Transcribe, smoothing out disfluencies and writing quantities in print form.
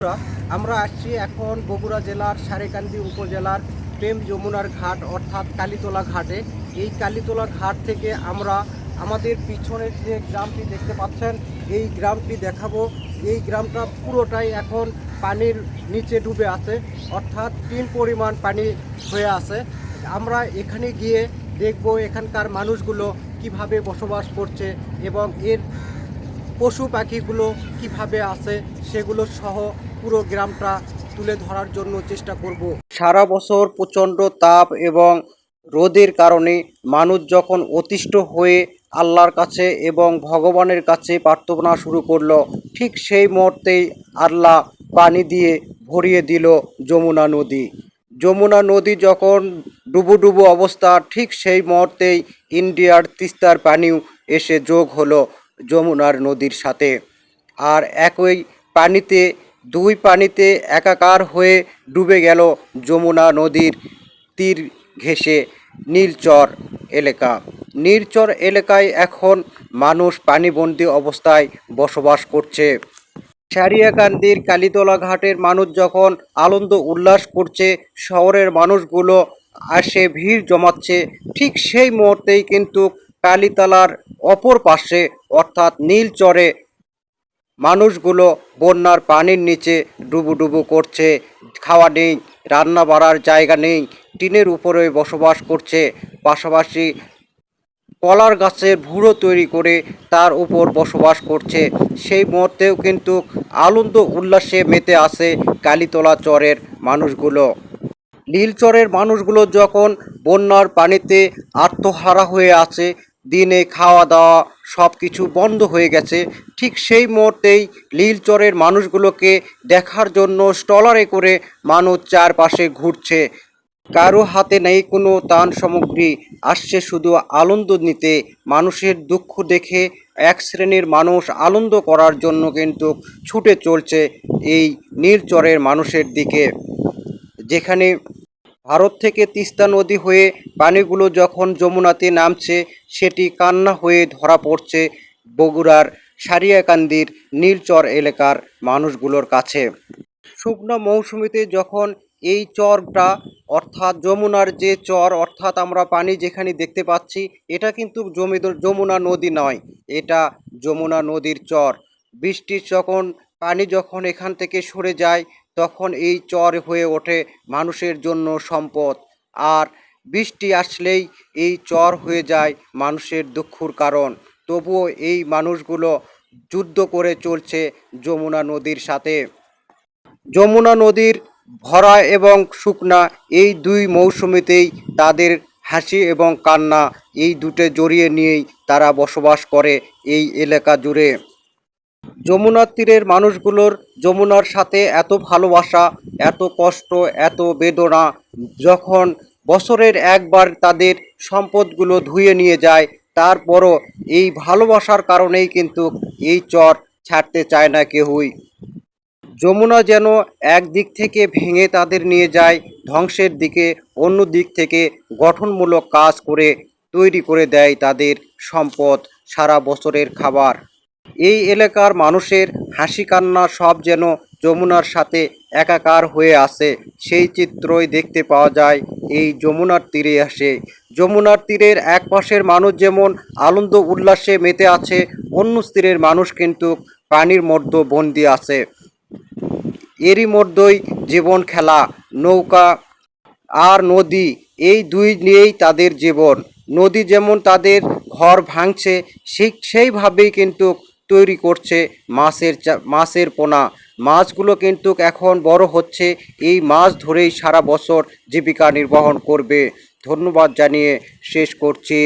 বন্ধুরা, আমরা আসছি এখন বগুড়া জেলার সারেকান্দি উপজেলার প্রেম যমুনার ঘাট অর্থাৎ কালীতলা ঘাটে। এই কালীতলা ঘাট থেকে আমরা আমাদের পিছনের যে গ্রামটি দেখতে পাচ্ছেন এই গ্রামটি দেখাবো। এই গ্রামটা পুরোটাই এখন পানির নিচে ডুবে আছে, অর্থাৎ 3 পরিমাণ পানি হয়ে আছে। আমরা এখানে গিয়ে দেখব এখানকার মানুষগুলো কিভাবে বসবাস করছে এবং এর পশু পাখিগুলো কিভাবে আছে সেগুলো সহ পুরো গ্রামটা তুলে ধরার জন্য চেষ্টা করব। সারা বছর প্রচণ্ড তাপ এবং রোদের কারণে মানুষ যখন অতিষ্ঠ হয়ে আল্লাহর কাছে এবং ভগবানের কাছে প্রার্থনা শুরু করলো, ঠিক সেই মুহূর্তেই আল্লাহ পানি দিয়ে ভরিয়ে দিল যমুনা নদী। যমুনা নদী যখন ডুবু ডুবু অবস্থা, ঠিক সেই মুহূর্তেই ইন্ডিয়ার তিস্তার পানিও এসে যোগ হলো যমুনার নদীর সাথে। আর একই পানিতে দুই পানিতে একাকার হয়ে ডুবে গেল যমুনা নদীর তীর ঘেঁষে নীলচর এলাকা। নীলচর এলাকায় এখন মানুষ পানিবন্দী অবস্থায় বসবাস করছে। সারিয়াকান্দির কালীতলা ঘাটের মানুষ যখন আনন্দ উল্লাস করছে, শহরের মানুষগুলো আসে ভিড় জমাচ্ছে, ঠিক সেই মুহূর্তেই কিন্তু কালীতলার অপর পাশে অর্থাৎ নীলচরে মানুষগুলো বন্যার পানির নিচে ডুবু করছে। খাওয়া নেই, রান্না বাড়ার জায়গা নেই, টিনের উপরে বসবাস করছে। পাশাপাশি কলার গাছের ভুড়ো তৈরি করে তার উপর বসবাস করছে। সেই মুহূর্তেও কিন্তু আনন্দ উল্লাসে মেতে আছে কালীতলা চরের মানুষগুলো। নীলচরের মানুষগুলো যখন বন্যার পানিতে আত্মহারা হয়ে আছে, দিনে খাওয়া দাওয়া সব কিছু বন্ধ হয়ে গেছে, ঠিক সেই মুহূর্তেই নীলচরের মানুষগুলোকে দেখার জন্য স্টলারে করে মানুষ চারপাশে ঘুরছে। কারো হাতে নেই কোনো ত্রাণ সামগ্রী, আসছে শুধু আনন্দ নিতে। মানুষের দুঃখ দেখে এক শ্রেণীর মানুষ আনন্দ করার জন্য কিন্তু ছুটে চলছে এই নীলচরের মানুষের দিকে। যেখানে ভারত থেকে তিস্তা নদী হয়ে পানিগুলো যখন যমুনাতে নামছে, সেটি কান্না হয়ে ধরা পড়ছে বগুড়ার সারিয়াকান্দির নীলচর এলাকার মানুষগুলোর কাছে। শুকনো মৌসুমিতে যখন এই চরটা অর্থাৎ যমুনার যে চর অর্থাৎ আমরা পানি যেখানে দেখতে পাচ্ছি, এটা কিন্তু যমুনা নদী নয়, এটা যমুনা নদীর চর। বৃষ্টির যখন পানি যখন এখান থেকে সরে যায়, তখন এই চর হয়ে ওঠে মানুষের জন্য সম্পদ। আর বৃষ্টি আসলেই এই চর হয়ে যায় মানুষের দুঃখের কারণ। তবুও এই মানুষগুলো যুদ্ধ করে চলছে যমুনা নদীর সাথে। যমুনা নদীর ভরা এবং শুকনা এই দুই মৌসুমেতেই তাদের হাসি এবং কান্না এই দুটো জড়িয়ে নিয়েই তারা বসবাস করে এই এলাকা জুড়ে। যমুনার তীরের মানুষগুলোর যমুনার সাথে এত ভালোবাসা, এত কষ্ট, এত বেদনা, যখন বছরের একবার তাদের সম্পদগুলো ধুয়ে নিয়ে যায়, তারপরও এই ভালোবাসার কারণেই কিন্তু এই চর ছাড়তে চায় না কেউই। যমুনা যেন এক দিক থেকে ভেঙে তাদের নিয়ে যায় ধ্বংসের দিকে, অন্য দিক থেকে গঠনমূলক কাজ করে তৈরি করে দেয় তাদের সম্পদ, সারা বছরের খাবার। এই এলাকার মানুষের হাসি কান্না সব যেন যমুনার সাথে একাকার হয়ে আছে, সেই চিত্রই দেখতে পাওয়া যায় এই যমুনার তীরে আসে। যমুনার তীরের এক পাশের মানুষ যেমন আনন্দ উল্লাসে মেতে আছে, অন্য তীরের মানুষ কিন্তু পানির মধ্যে বন্দি আছে। এরই মধ্যেই জীবন খেলা, নৌকা আর নদী এই দুই নিয়েই তাদের জীবন। নদী যেমন তাদের ঘর ভাঙছে, সেইভাবেই কিন্তু তৈরি করছে মাছের পোনা। মাছগুলো কিন্তু এখন বড় হচ্ছে, এই মাছ ধরেই সারা বছর জীবিকা নির্বাহ করবে। ধন্যবাদ জানিয়ে শেষ করছি।